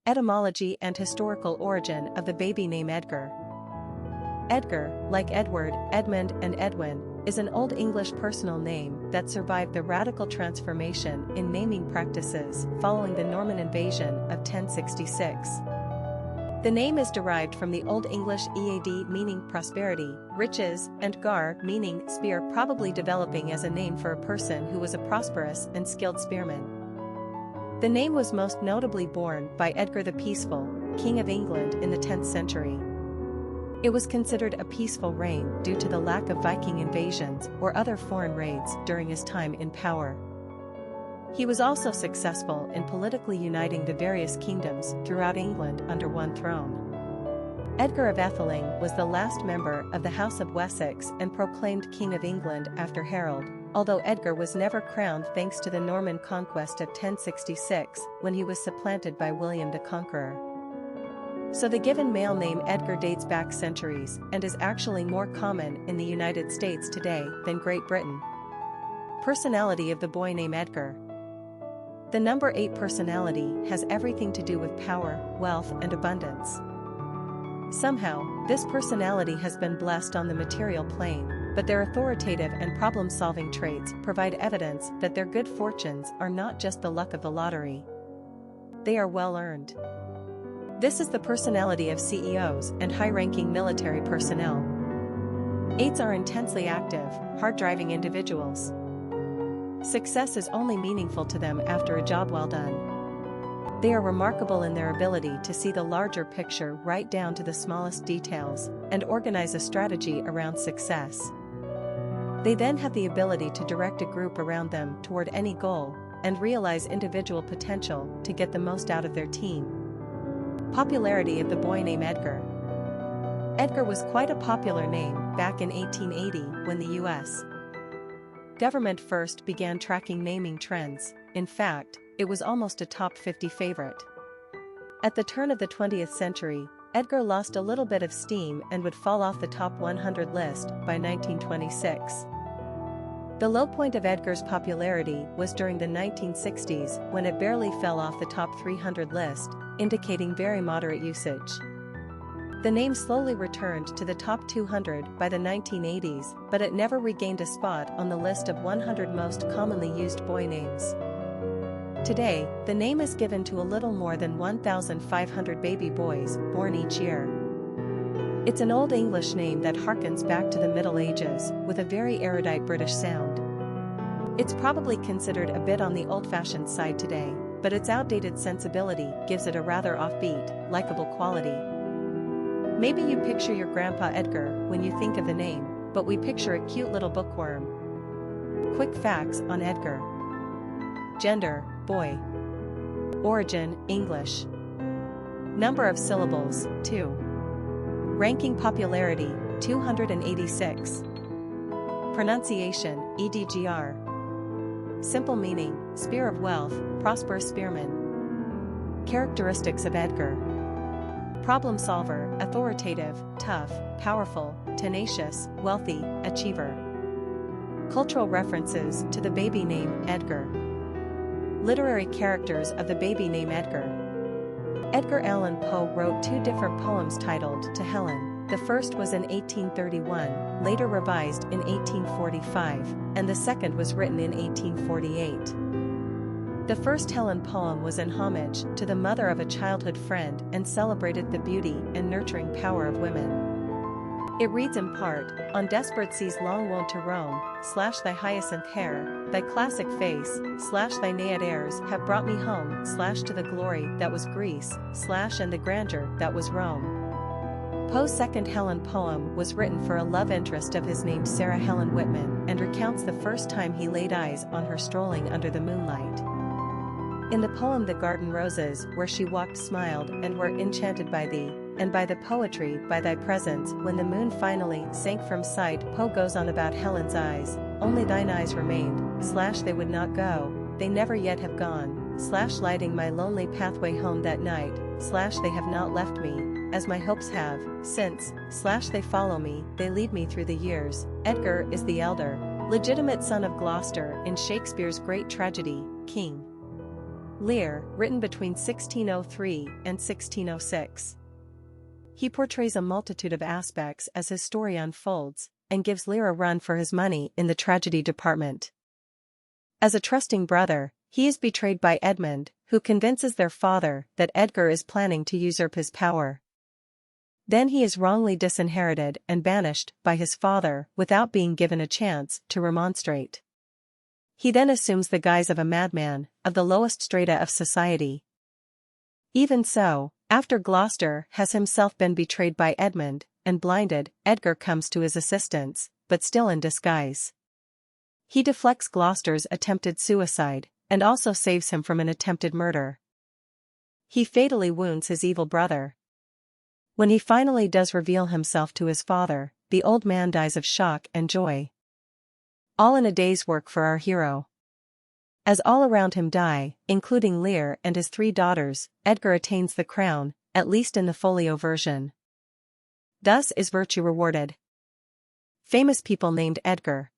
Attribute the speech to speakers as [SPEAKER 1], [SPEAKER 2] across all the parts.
[SPEAKER 1] Etymology and historical origin of the baby name Edgar. Edgar, like Edward, Edmund and Edwin, is an Old English personal name that survived the radical transformation in naming practices following the Norman invasion of 1066. The name is derived from the Old English ead meaning prosperity, riches, and gar meaning spear, probably developing as a name for a person who was a prosperous and skilled spearman. The name was most notably borne by Edgar the Peaceful, King of England in the 10th century. It was considered a peaceful reign due to the lack of Viking invasions or other foreign raids during his time in power. He was also successful in politically uniting the various kingdoms throughout England under one throne. Edgar of Atheling was the last member of the House of Wessex and proclaimed King of England after Harold, although Edgar was never crowned thanks to the Norman conquest of 1066 when he was supplanted by William the Conqueror. So the given male name Edgar dates back centuries and is actually more common in the United States today than Great Britain. Personality of the boy named Edgar. The number 8 personality has everything to do with power, wealth, and abundance. Somehow, this personality has been blessed on the material plane, but their authoritative and problem-solving traits provide evidence that their good fortunes are not just the luck of the lottery. They are well-earned. This is the personality of CEOs and high-ranking military personnel. 8s are intensely active, hard-driving individuals. Success is only meaningful to them after a job well done. They are remarkable in their ability to see the larger picture right down to the smallest details and organize a strategy around success. They then have the ability to direct a group around them toward any goal and realize individual potential to get the most out of their team. Popularity of the boy named Edgar. Edgar was quite a popular name back in 1880 when the U.S. government first began tracking naming trends. In fact, it was almost a top 50 favorite. At the turn of the 20th century, Edgar lost a little bit of steam and would fall off the top 100 list by 1926. The low point of Edgar's popularity was during the 1960s when it barely fell off the top 300 list, indicating very moderate usage. The name slowly returned to the top 200 by the 1980s, but it never regained a spot on the list of 100 most commonly used boy names. Today, the name is given to a little more than 1,500 baby boys born each year. It's an Old English name that harkens back to the Middle Ages with a very erudite British sound. It's probably considered a bit on the old-fashioned side today, but its outdated sensibility gives it a rather offbeat, likable quality. Maybe you picture your grandpa Edgar when you think of the name, but we picture a cute little bookworm. Quick facts on Edgar. Gender, boy. Origin, English. Number of syllables, 2. Ranking popularity, 286. Pronunciation, Edgr. Simple meaning, spear of wealth, prosperous spearman. Characteristics of Edgar. Problem solver, authoritative, tough, powerful, tenacious, wealthy, achiever. Cultural references to the baby name Edgar. Literary characters of the baby name Edgar. Edgar Allan Poe wrote 2 different poems titled To Helen. The first was in 1831, later revised in 1845, and the second was written in 1848. The first Helen poem was in homage to the mother of a childhood friend and celebrated the beauty and nurturing power of women. It reads in part, On desperate seas long wont to roam, / thy hyacinth hair, thy classic face, / thy Naiad airs have brought me home, / to the glory that was Greece, / and the grandeur that was Rome. Poe's second Helen poem was written for a love interest of his named Sarah Helen Whitman and recounts the first time he laid eyes on her strolling under the moonlight. In the poem The Garden Roses where she walked smiled and were enchanted by thee, and by the poetry by thy presence when the moon finally sank from sight. Poe goes on about Helen's eyes, only thine eyes remained, / they would not go, they never yet have gone, / lighting my lonely pathway home that night, / they have not left me, as my hopes have, since, / they follow me, they lead me through the years. Edgar is the elder, legitimate son of Gloucester in Shakespeare's great tragedy, King Lear, written between 1603 and 1606. He portrays a multitude of aspects as his story unfolds, and gives Lear a run for his money in the tragedy department. As a trusting brother, he is betrayed by Edmund, who convinces their father that Edgar is planning to usurp his power. Then he is wrongly disinherited and banished by his father without being given a chance to remonstrate. He then assumes the guise of a madman, of the lowest strata of society. Even so, after Gloucester has himself been betrayed by Edmund and blinded, Edgar comes to his assistance, but still in disguise. He deflects Gloucester's attempted suicide, and also saves him from an attempted murder. He fatally wounds his evil brother. When he finally does reveal himself to his father, the old man dies of shock and joy. All in a day's work for our hero. As all around him die, including Lear and his 3 daughters, Edgar attains the crown, at least in the folio version. Thus is virtue rewarded. Famous people named Edgar.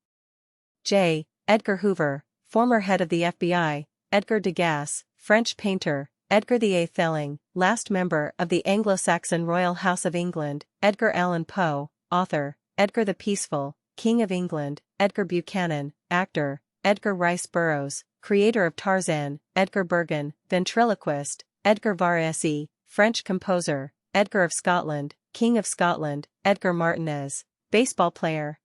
[SPEAKER 1] J. Edgar Hoover, former head of the FBI, Edgar Degas, French painter, Edgar VIII Theling, last member of the Anglo-Saxon Royal House of England, Edgar Allan Poe, author, Edgar the Peaceful, King of England, Edgar Buchanan, actor, Edgar Rice Burroughs, creator of Tarzan, Edgar Bergen, ventriloquist, Edgar Varese, French composer, Edgar of Scotland, King of Scotland, Edgar Martinez, baseball player,